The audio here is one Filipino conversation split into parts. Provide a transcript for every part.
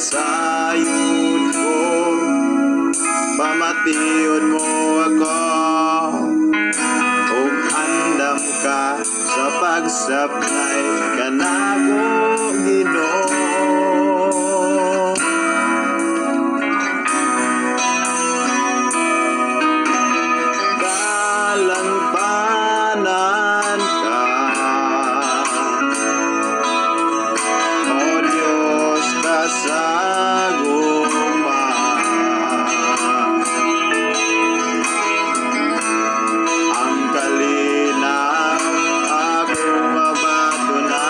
kasayod ko, pamation mo ako, ug andam ka sa pagsapnay kanako Ginoo. Dalampanan ka, O Diyos kasaguma, ang kalinaw akong mabato na,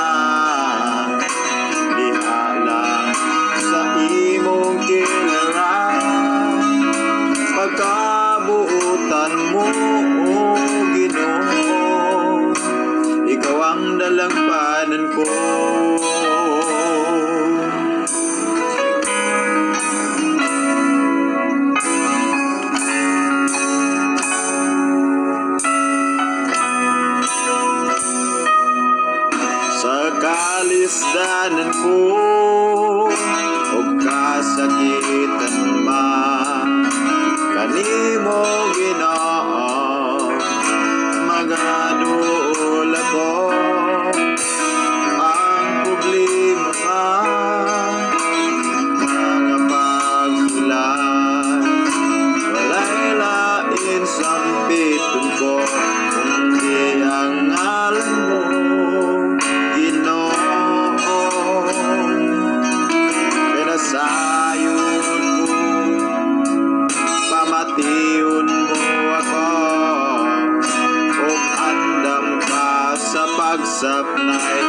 diha lang sa imong kinaran, pagkabuutan mo, O Ginoo, ikaw ang dalampanan ko. Sa kalisdanan ko ug kasakitan man, kanimo Ginoo magadul ako. Ang problema mga pagsulat, walay lain sampiton ko, kundi ang ngalan mo Ginoo. Pinasayod ko, pamation mo ako, ug andam ka sa pagsapnay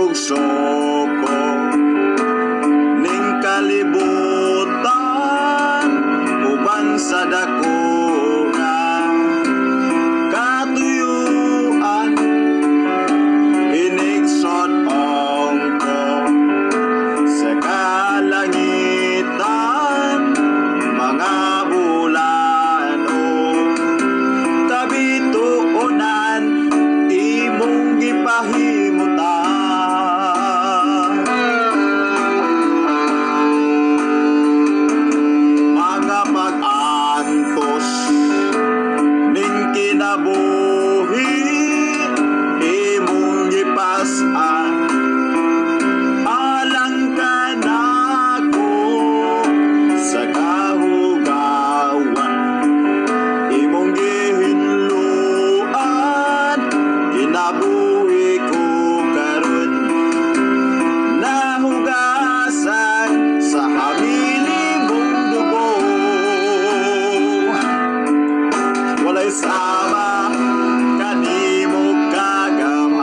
bugso ko ning kalibutan uban sa dako nga katuyuan inigsod ong ko sa kalangitan mga bulan o kabituonan imong gipahimutan mga pag-antos ning kinabuhi imong gipas-an alang ka nako sa kahugawan imong gihinluan kinabuhi ko karon nahugasan sa hamili mong dugo walay sama kanimo kagamanan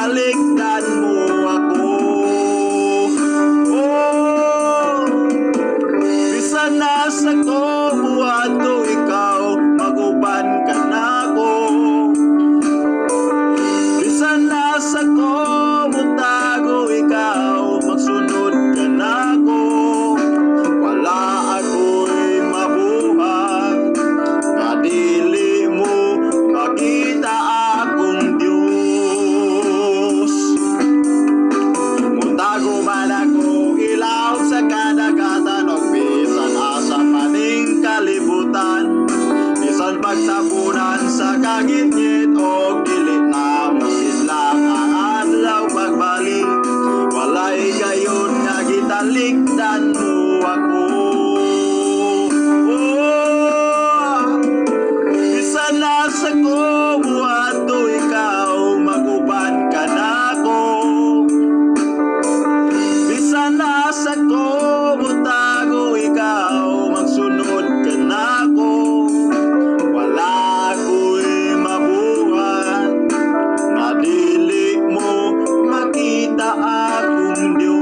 gitalikdan mo ako. Oh, bisan nasa ko buhato ikaw, maguban ka na ko. Bisan nasa ko mutago ikaw, magsunod ka na ko. Wala ako'y mabuhat, nga dili mo makita akong Diyos. Mutago man ako ilaw sa kadagatan, o bisan asa maning kalibutan, bisan pagtapunan sa kagitgit, o dili na masidlang ang adlaw pagbalik. Walay gayon nga gitalikdan mo ako. Oh, bisan nasa ko buhato ikaw, maguban ka na ko. Bisan nasa ko mutago ikaw, magsunod ka na ko. Wala ako'y mabuhat, nga dili mo makita akong Diyos.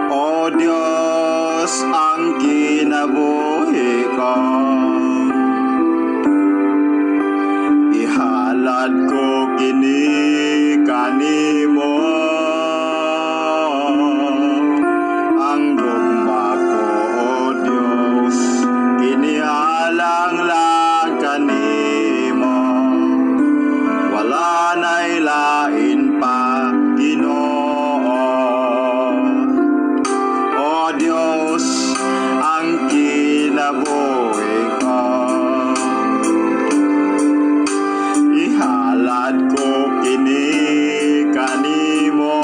O Diyos, ang kinabuhi ko, ihalad ko kini kanimo. Ang gugma ko, O Diyos, inihalang lang kanimo. Wala na'y lain pa, Ginoo. O Diyos, ang kinabuhi ko, ihalad ko kini kanimo.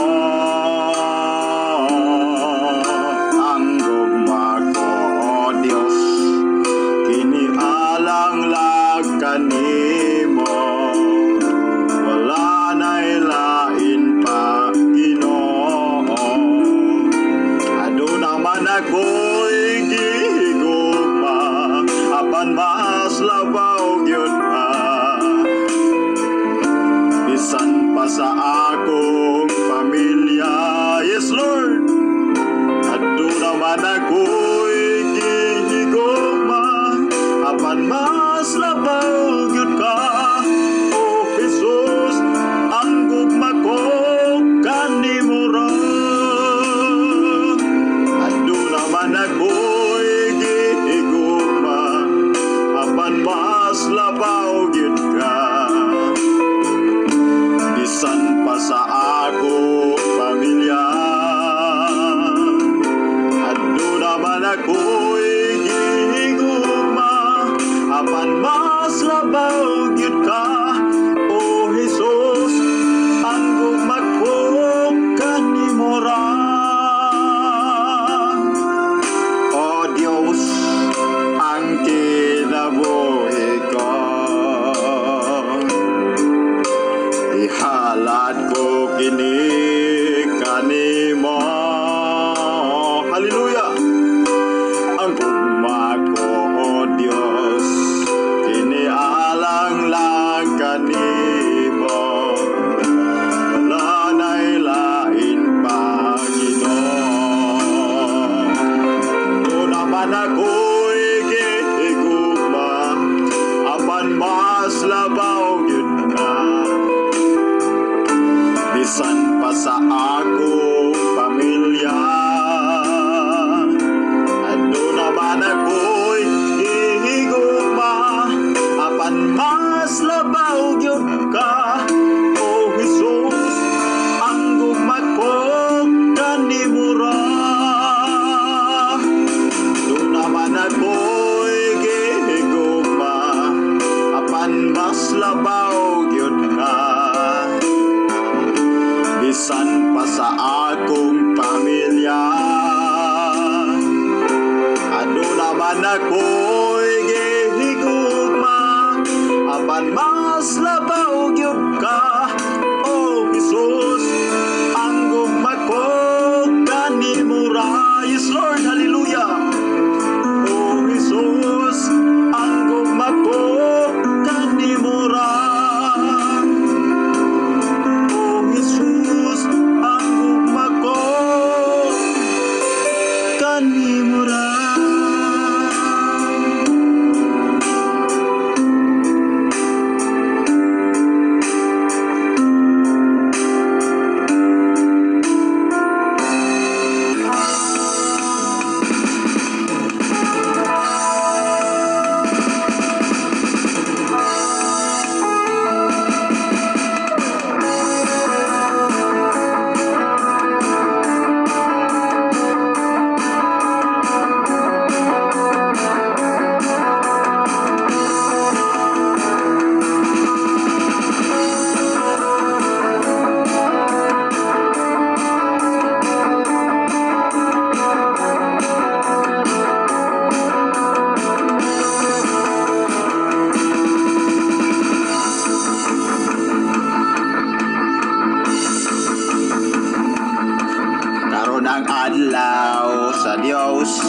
Ang gugma ko, O Diyos, kinialang lang kanimo. Wala na'y lain pa, Ginoo. Ado naman ako'y gihigugma, apan mas labaw gyud ka. Bisan pa sa akong pamilya, yes Lord. Ado naman ako'y gihigugma, apan mas labaw gyud ka. O Jesus, ang gugma ko kanimo ra. Ado naman ako'y gihigugma, apan mas labaw gyud ka. Bisan pa sa akong pamilya, ado naman ako'y gihigugma, apan mas labaw gyud ka. O Jesus, ang gugma ko kanimo ra. O Diyos, ang kinabuhi ko, ihalad ko kini kanimo. Hallelujah! Ang gugma ko, O Diyos, kinialang lang kanimo. Wala na'y lain pa, Ginoo. Doon naman ako'y gihigugma, apan mas labaw gyud ka. Bisan pa sa akong pamilya, ado naman ako'y gihigugma, apan mas labaw gyud ka. O Jesus, ang gugma ko kanimo ra. Do naman ako'y gihigugma, apan mas labaw gyud ka. adlaw sa Dios,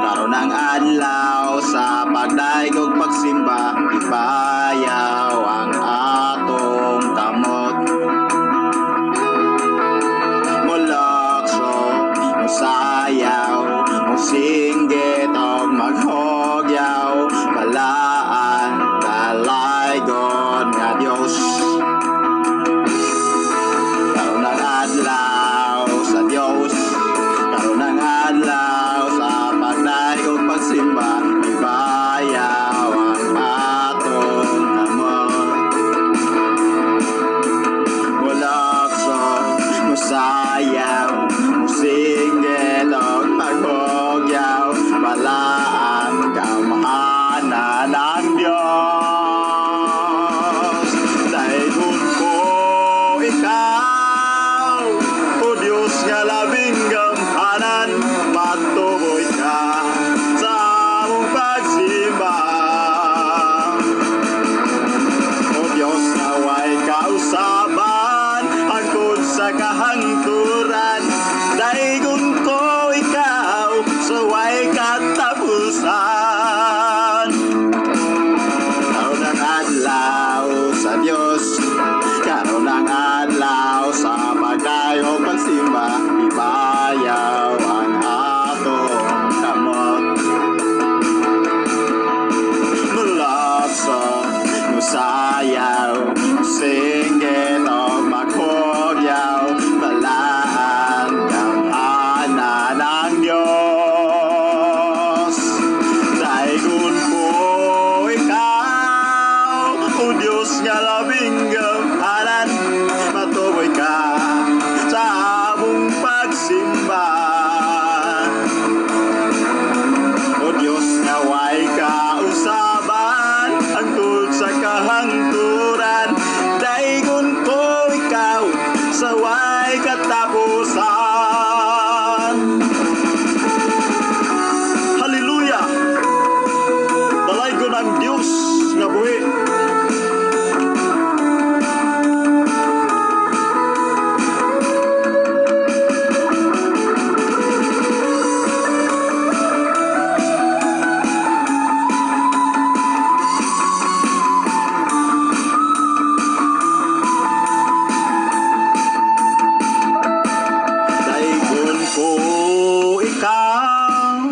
karon ang adlaw sa pagdaigog pagsimba, ibayaw ang atong kamot. Mulokso, musayaw, musinggit og maghogyaw, balaan kalaygon nga Dios. Karon ang adlaw sa Dios, karon ang adlaw sa pagdaigog pagsimba, ibayaw ang atong kamot. Mulokso, musayaw, musinggit og maghogyaw, balaan kamahanan ng Dios. Daigon ko ikaw, o Dios nga labing gamhanan, matuboy ka sa among pagsimba. O Dios nga way kausaban, hangtod sa kahangturan, daigon ko ikaw sa way katapusan. Karon ang adlaw sa Dios, karon ang adlaw sa pagdayo pagsimba, ibayaw ang atong kamot. Mulokso, musayaw, musinggit og maghogyaw, balaan kamahanan ng Dios. Daigon ko ikaw, o Dios nga labing gamhanan, matuboy ka sa among pagsimba. O Dios nga way kausaban, hangtod sa kahangturan, daigon ko ikaw sa way katapusan. Hallelujah! Dalay ko ng Diyos nga buhi. Daigon ko ikaw,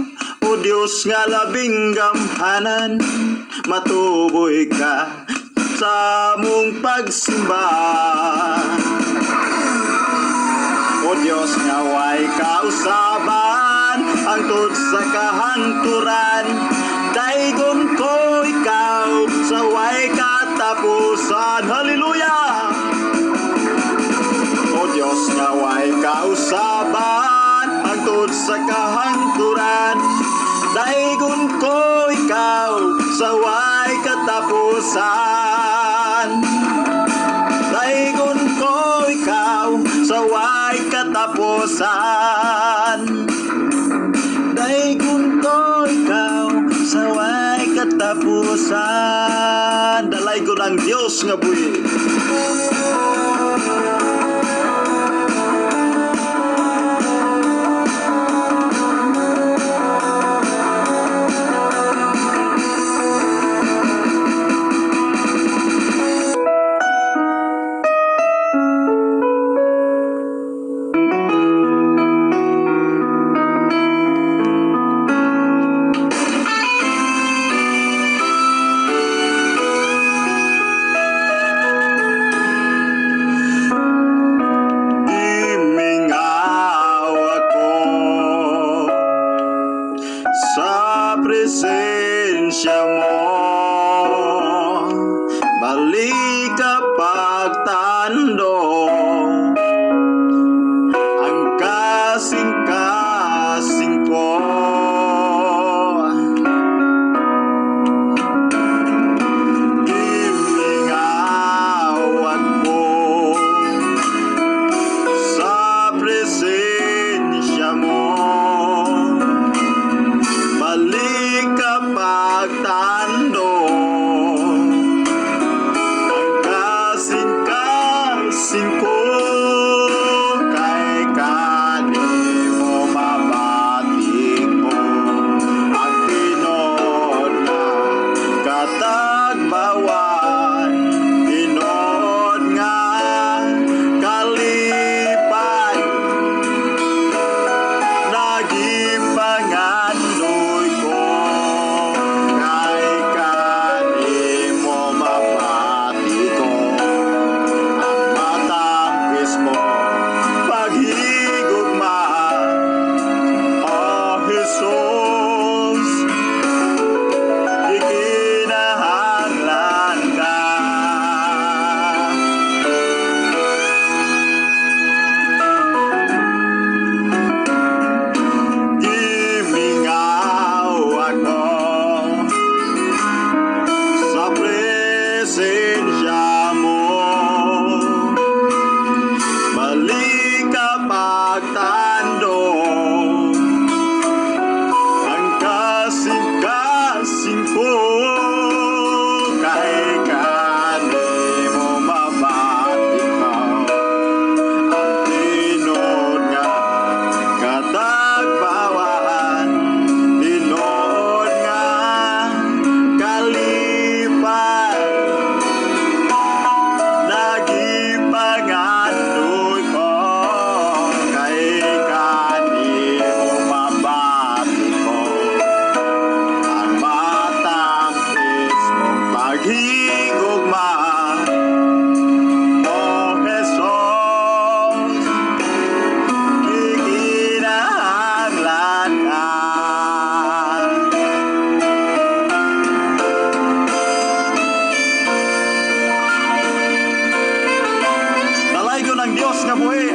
o Diyos nga labing gamhanan, matuboy ka sa among pagsimba. O Diyos nga way kausaban, hangtod sa kahangturan, daigon ko ikaw sa way katapusan. Hallelujah! O Diyos nga way kausaban, hangtod sa kahangturan, daigon ko ikaw sa way katapusan. Daigon ko ikaw sa way katapusan. Daigon ko ikaw sa way katapusan. Dalay ko ng Diyos nga buhi. Imingaw ako sa presensya mo, balik kapag tandong ang kasing-kasing ko. Imingaw ako sa presensya mo, balik kapag tandong ang kasing-kasing ko. nga buhi